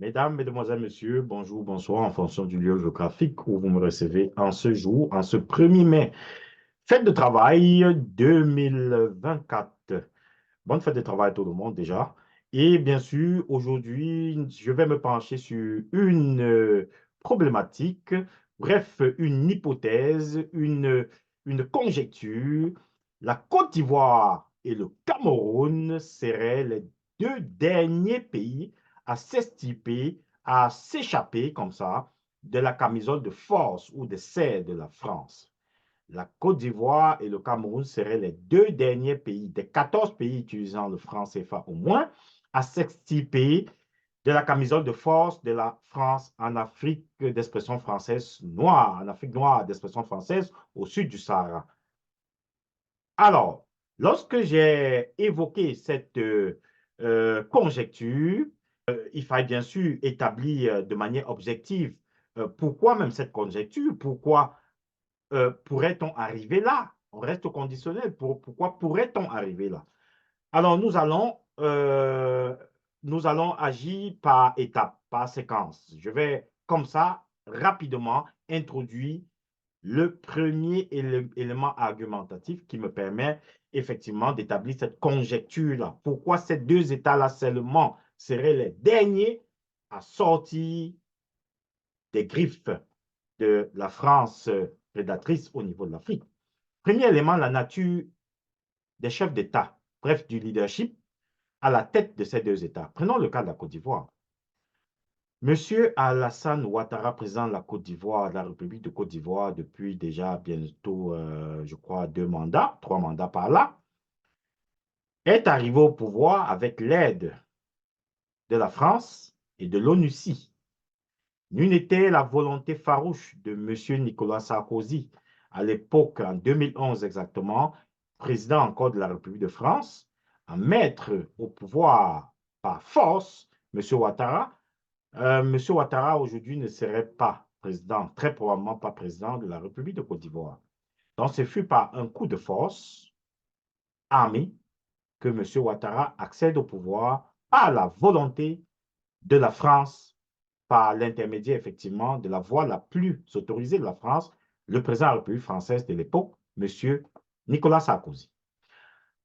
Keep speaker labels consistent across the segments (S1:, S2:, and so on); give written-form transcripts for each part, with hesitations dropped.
S1: Mesdames, Mesdemoiselles, Messieurs, bonjour, bonsoir, en fonction du lieu géographique où vous me recevez en ce jour, en ce 1er mai. Fête de travail 2024. Bonne fête de travail à tout le monde déjà. Et bien sûr, aujourd'hui, je vais me pencher sur une problématique, bref, une hypothèse, une conjecture. La Côte d'Ivoire et le Cameroun seraient les deux derniers pays à s'extirper, à s'échapper comme ça de la camisole de force ou de serre de la France. La Côte d'Ivoire et le Cameroun seraient les deux derniers pays, des 14 pays utilisant le franc CFA au moins, à s'extirper de la camisole de force de la France en Afrique d'expression française noire, en Afrique noire d'expression française au sud du Sahara. Alors, lorsque j'ai évoqué cette conjecture, il fallait bien sûr établir de manière objective pourquoi même cette conjecture, pourquoi pourrait-on arriver là? On reste au conditionnel. Pourquoi pourrait-on arriver là? Alors, nous allons agir par étapes, par séquence. Je vais, comme ça, rapidement introduire le premier élément argumentatif qui me permet effectivement d'établir cette conjecture-là. Pourquoi ces deux États-là seulement seraient les derniers à sortir des griffes de la France prédatrice au niveau de l'Afrique? Premier élément, la nature des chefs d'État, bref, du leadership à la tête de ces deux États. Prenons le cas de la Côte d'Ivoire. Monsieur Alassane Ouattara, président de la Côte d'Ivoire, de la République de Côte d'Ivoire, depuis déjà bientôt, je crois, 2 mandats, 3 mandats par là, est arrivé au pouvoir avec l'aide de la France et de l'ONUCI. Nul n'était la volonté farouche de monsieur Nicolas Sarkozy, à l'époque, en 2011 exactement, président encore de la République de France, à mettre au pouvoir par force monsieur Ouattara. Monsieur Ouattara, aujourd'hui, ne serait pas président, très probablement pas président de la République de Côte d'Ivoire. Donc, ce fut par un coup de force armé que monsieur Ouattara accède au pouvoir à la volonté de la France, par l'intermédiaire, effectivement, de la voie la plus autorisée de la France, le président de la République française de l'époque, monsieur Nicolas Sarkozy.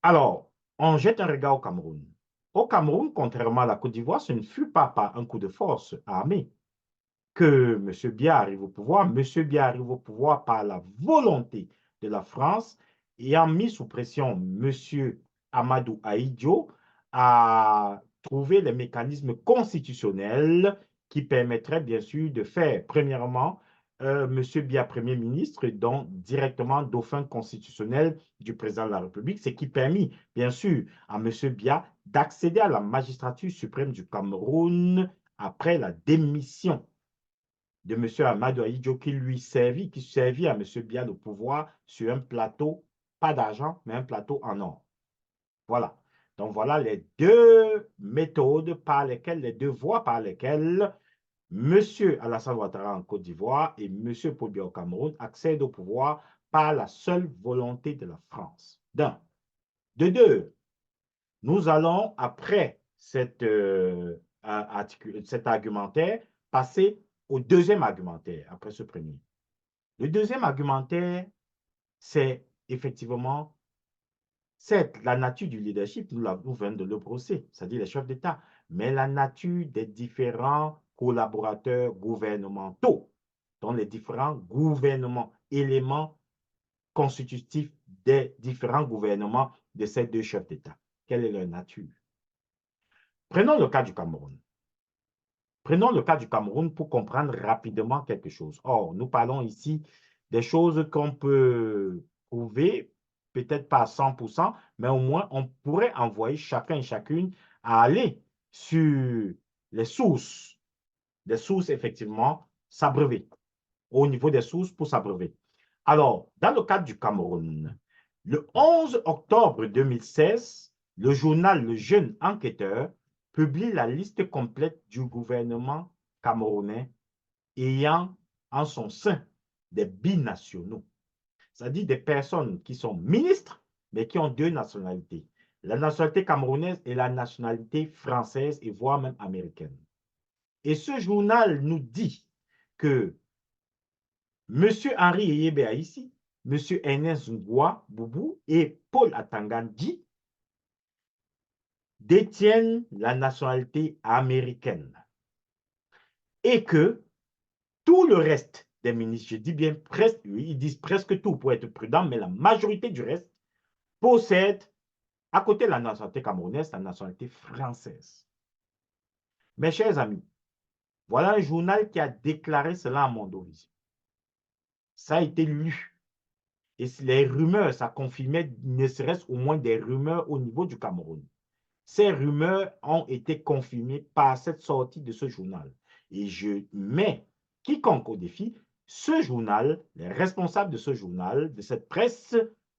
S1: Alors, on jette un regard au Cameroun. Au Cameroun, contrairement à la Côte d'Ivoire, ce ne fut pas par un coup de force armé que M. Biya arrive au pouvoir. M. Biya arrive au pouvoir par la volonté de la France, ayant mis sous pression M. Amadou Ahidjo à trouver les mécanismes constitutionnels qui permettraient bien sûr de faire, premièrement, M. Biya Premier ministre, donc directement dauphin constitutionnel du président de la République, ce qui permit bien sûr à M. Biya d'accéder à la magistrature suprême du Cameroun après la démission de M. Amadou Ahidjo qui servit à M. Biya le pouvoir sur un plateau, pas d'argent, mais un plateau en or. Voilà. Donc, voilà les deux méthodes par lesquelles, les deux voies par lesquelles M. Alassane Ouattara en Côte d'Ivoire et M. Paul Biya au Cameroun accèdent au pouvoir par la seule volonté de la France. D'un. De deux, nous allons, après cet argumentaire, passer au deuxième argumentaire, après ce premier. Le deuxième argumentaire, c'est effectivement la nature du leadership, nous venons de le brosser, c'est-à-dire les chefs d'État, mais la nature des différents collaborateurs gouvernementaux, dont les différents gouvernements, éléments constitutifs des différents gouvernements de ces deux chefs d'État. Quelle est leur nature? Prenons le cas du Cameroun. Prenons le cas du Cameroun pour comprendre rapidement quelque chose. Or, nous parlons ici des choses qu'on peut prouver, peut-être pas à 100%, mais au moins on pourrait envoyer chacun et chacune à aller sur les sources effectivement, s'abreuver, au niveau des sources pour s'abreuver. Alors, dans le cas du Cameroun, le 11 octobre 2016, le journal Le Jeune Enquêteur publie la liste complète du gouvernement camerounais ayant en son sein des binationaux, c'est-à-dire des personnes qui sont ministres, mais qui ont deux nationalités, la nationalité camerounaise et la nationalité française et voire même américaine. Et ce journal nous dit que M. Henri Eyebe Aïssi, M. Ernest Ngoua Boubou et Paul Atangandji détiennent la nationalité américaine. Et que tout le reste des ministres, je dis bien presque, ils disent presque tout pour être prudent, mais la majorité du reste possède, à côté de la nationalité camerounaise, la nationalité française. Mes chers amis, voilà un journal qui a déclaré cela à Mondovision. Ça a été lu. Et les rumeurs, ça confirmait ne serait-ce au moins des rumeurs au niveau du Cameroun. Ces rumeurs ont été confirmées par cette sortie de ce journal. Et je mets quiconque au défi, ce journal, les responsables de ce journal, de cette presse,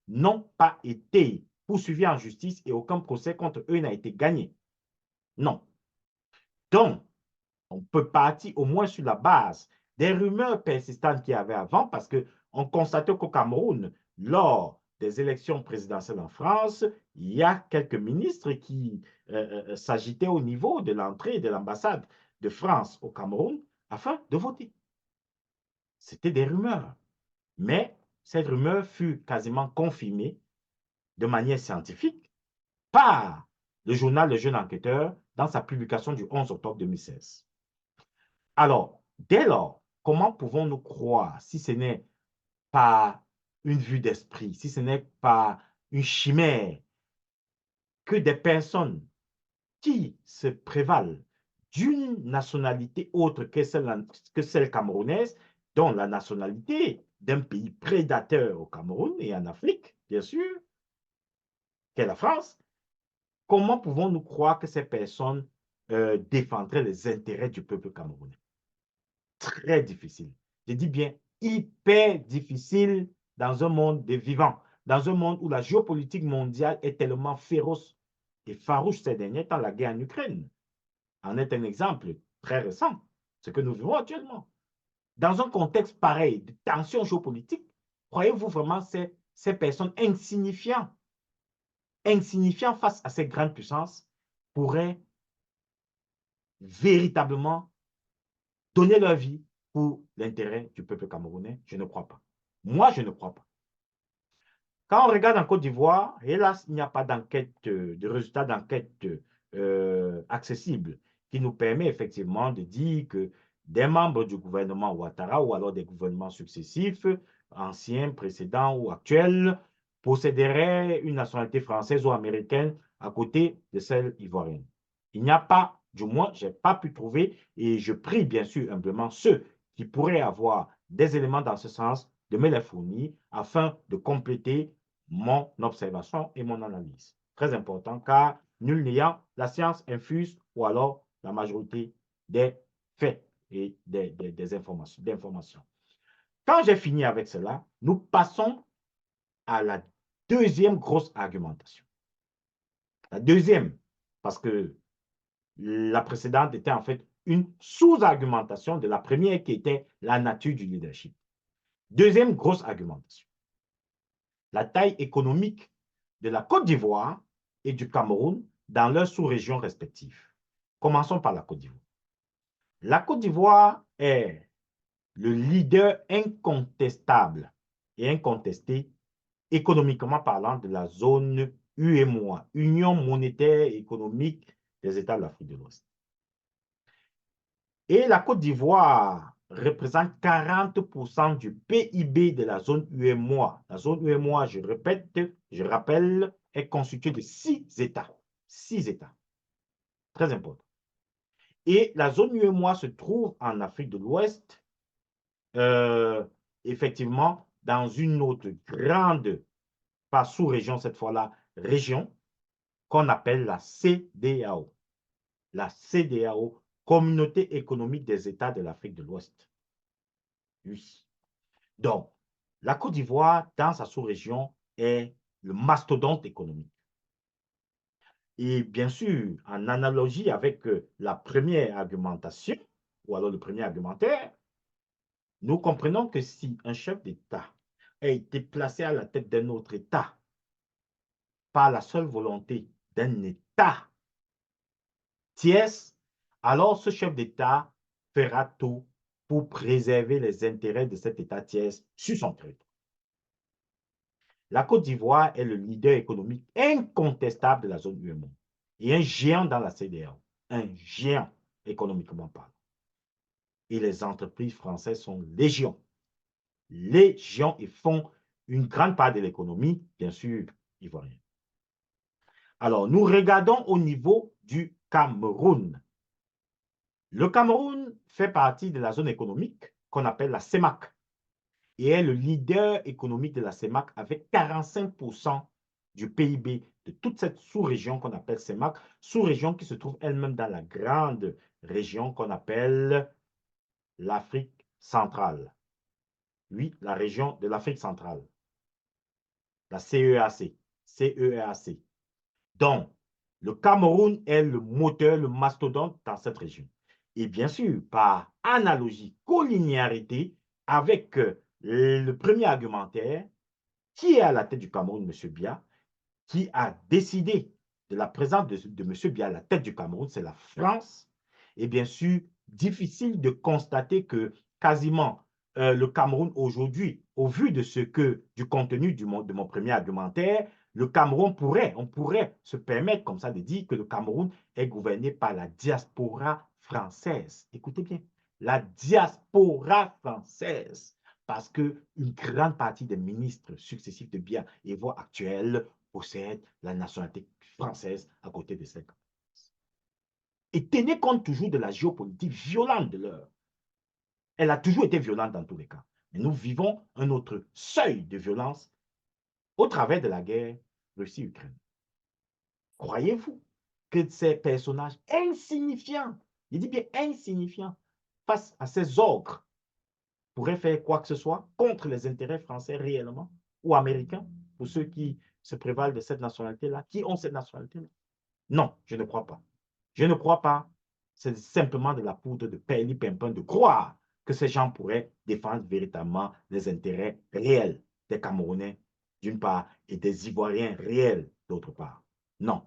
S1: n'ont pas été poursuivis en justice et aucun procès contre eux n'a été gagné. Non. Donc, on peut partir au moins sur la base des rumeurs persistantes qu'il y avait avant, parce qu'on constatait qu'au Cameroun, lors des élections présidentielles en France, il y a quelques ministres qui s'agitaient au niveau de l'entrée de l'ambassade de France au Cameroun afin de voter. C'était des rumeurs. Mais cette rumeur fut quasiment confirmée de manière scientifique par le journal Le Jeune Enquêteur dans sa publication du 11 octobre 2016. Alors, dès lors, comment pouvons-nous croire, si ce n'est pas une vue d'esprit, si ce n'est pas une chimère, que des personnes qui se prévalent d'une nationalité autre que celle camerounaise, dont la nationalité d'un pays prédateur au Cameroun et en Afrique, bien sûr, qu'est la France, comment pouvons-nous croire que ces personnes défendraient les intérêts du peuple camerounais? Très difficile. Je dis bien hyper difficile dans un monde des vivants, dans un monde où la géopolitique mondiale est tellement féroce et farouche ces derniers temps. La guerre en Ukraine en est un exemple très récent, ce que nous vivons actuellement. Dans un contexte pareil de tension géopolitique, croyez-vous vraiment ces personnes insignifiantes face à ces grandes puissances pourraient véritablement donner leur vie pour l'intérêt du peuple camerounais? Je ne crois pas. Moi, je ne crois pas. Quand on regarde en Côte d'Ivoire, hélas, il n'y a pas d'enquête, de résultat d'enquête accessible qui nous permet effectivement de dire que des membres du gouvernement Ouattara ou alors des gouvernements successifs, anciens, précédents ou actuels, posséderaient une nationalité française ou américaine à côté de celle ivoirienne. Il n'y a pas, du moins, je n'ai pas pu trouver, et je prie bien sûr humblement ceux qui pourraient avoir des éléments dans ce sens de me les fournir afin de compléter mon observation et mon analyse. Très important, car nul n'ayant, la science infuse ou alors la majorité des faits et des informations. Quand j'ai fini avec cela, nous passons à la deuxième grosse argumentation. La deuxième, parce que la précédente était en fait une sous-argumentation de la première qui était la nature du leadership. Deuxième grosse argumentation. La taille économique de la Côte d'Ivoire et du Cameroun dans leurs sous-régions respectives. Commençons par la Côte d'Ivoire. La Côte d'Ivoire est le leader incontestable et incontesté économiquement parlant de la zone UEMOA, Union monétaire et économique des États de l'Afrique de l'Ouest. Et la Côte d'Ivoire représente 40% du PIB de la zone UEMOA. La zone UEMOA, je répète, je rappelle, est constituée de 6 États. 6 États. Très important. Et la zone UEMOA se trouve en Afrique de l'Ouest, effectivement, dans une autre grande, pas sous-région cette fois-là, région, qu'on appelle la CEDEAO. La CEDEAO, Communauté économique des États de l'Afrique de l'Ouest. Oui. Donc, la Côte d'Ivoire, dans sa sous-région, est le mastodonte économique. Et bien sûr, en analogie avec la première argumentation, ou alors le premier argumentaire, nous comprenons que si un chef d'État a été placé à la tête d'un autre État par la seule volonté d'un État tiers, alors ce chef d'État fera tout pour préserver les intérêts de cet État tiers sur son territoire. La Côte d'Ivoire est le leader économique incontestable de la zone UEMOA et un géant dans la CEDEAO, un géant économiquement parlant. Et les entreprises françaises sont légion et font une grande part de l'économie, bien sûr, ivoirienne. Alors, nous regardons au niveau du Cameroun. Le Cameroun fait partie de la zone économique qu'on appelle la CEMAC et est le leader économique de la CEMAC avec 45% du PIB de toute cette sous-région qu'on appelle CEMAC, sous-région qui se trouve elle-même dans la grande région qu'on appelle l'Afrique centrale. Oui, la région de l'Afrique centrale, la CEAC. CEAC. Donc, le Cameroun est le moteur, le mastodonte dans cette région. Et bien sûr, par analogie, collinéarité avec le premier argumentaire, qui est à la tête du Cameroun, M. Biya, qui a décidé de la présence de M. Biya à la tête du Cameroun, c'est la France. Et bien sûr, difficile de constater que quasiment le Cameroun aujourd'hui, au vu de du contenu de mon premier argumentaire, le Cameroun on pourrait se permettre comme ça de dire que le Cameroun est gouverné par la diaspora française. Écoutez bien, la diaspora française, parce qu'une grande partie des ministres successifs de Biya et voix actuels possèdent la nationalité française à côté de celle. Et tenez compte toujours de la géopolitique violente de l'heure. Elle a toujours été violente dans tous les cas. Mais nous vivons un autre seuil de violence au travers de la guerre Russie-Ukraine. Croyez-vous que ces personnages insignifiants, je dis bien insignifiants, face à ces ogres, pourraient faire quoi que ce soit contre les intérêts français réellement ou américains, pour ceux qui se prévalent de cette nationalité-là, qui ont cette nationalité-là? Non, je ne crois pas. Je ne crois pas. C'est simplement de la poudre de perlipimpin de croire que ces gens pourraient défendre véritablement les intérêts réels des Camerounais, d'une part, et des Ivoiriens réels, d'autre part. Non,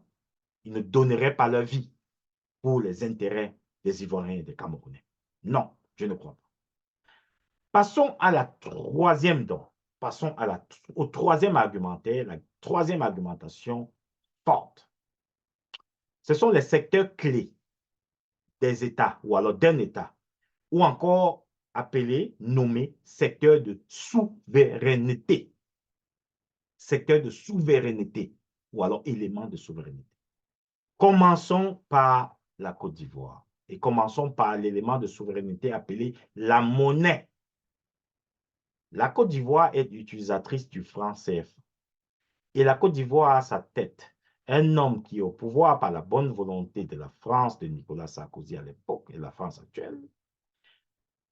S1: ils ne donneraient pas leur vie pour les intérêts des Ivoiriens et des Camerounais. Non, je ne crois pas. Passons à la troisième donc. Passons au troisième argumentaire, la troisième argumentation forte. Ce sont les secteurs clés des États ou alors d'un État, ou encore appelés, nommés secteurs de souveraineté. Secteur de souveraineté ou alors éléments de souveraineté. Commençons par la Côte d'Ivoire et commençons par l'élément de souveraineté appelé la monnaie. La Côte d'Ivoire est utilisatrice du franc CFA et la Côte d'Ivoire a à sa tête un homme qui est au pouvoir par la bonne volonté de la France de Nicolas Sarkozy à l'époque et la France actuelle,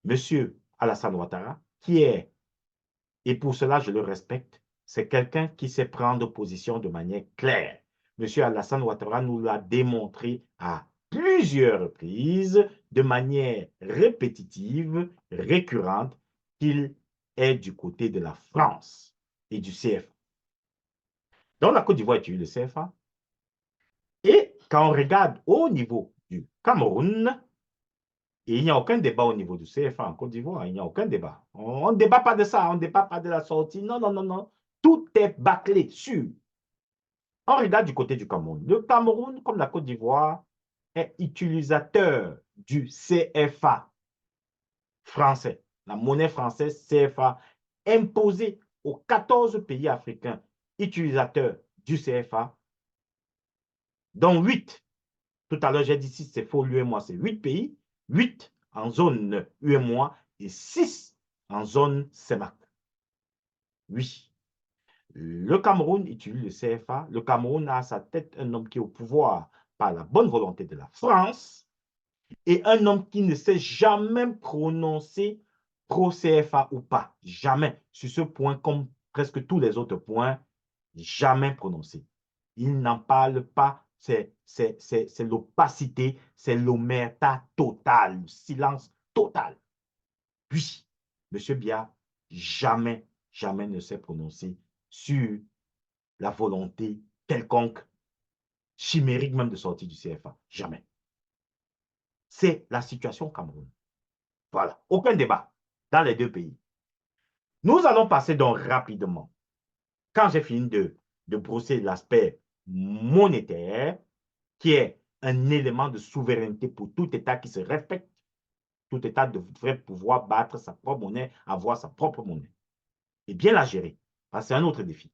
S1: M. Alassane Ouattara, qui est, et pour cela je le respecte, c'est quelqu'un qui sait prendre position de manière claire. M. Alassane Ouattara nous l'a démontré à plusieurs reprises, de manière répétitive, récurrente, qu'il est du côté de la France et du CFA. Donc la Côte d'Ivoire utilise le CFA. Et quand on regarde au niveau du Cameroun, et il n'y a aucun débat au niveau du CFA en Côte d'Ivoire, il n'y a aucun débat. On ne débat pas de ça, on ne débat pas de la sortie. Non, non, non, non. Tout est bâclé, sûr. On regarde du côté du Cameroun. Le Cameroun, comme la Côte d'Ivoire, est utilisateur du CFA français, la monnaie française CFA, imposée aux 14 pays africains utilisateurs du CFA, dont 8. Tout à l'heure, j'ai dit 6, c'est faux, l'UEMOA, c'est 8 pays, 8 en zone UEMOA et 6 en zone CEMAC. Oui, le Cameroun utilise le CFA. Le Cameroun a à sa tête un homme qui est au pouvoir par la bonne volonté de la France et un homme qui ne s'est jamais prononcé pro-CFA ou pas. Jamais. Sur ce point, comme presque tous les autres points, jamais prononcé. Il n'en parle pas. C'est l'opacité, c'est l'omerta totale, le silence total. Puis, M. Biya, jamais, jamais ne s'est prononcé sur la volonté quelconque, chimérique même de sortir du CFA. Jamais. C'est la situation au Cameroun. Voilà, aucun débat dans les deux pays. Nous allons passer donc rapidement, quand j'ai fini de brosser l'aspect monétaire, qui est un élément de souveraineté pour tout État qui se respecte. Tout État devrait pouvoir battre sa propre monnaie, avoir sa propre monnaie et bien la gérer. C'est un autre défi.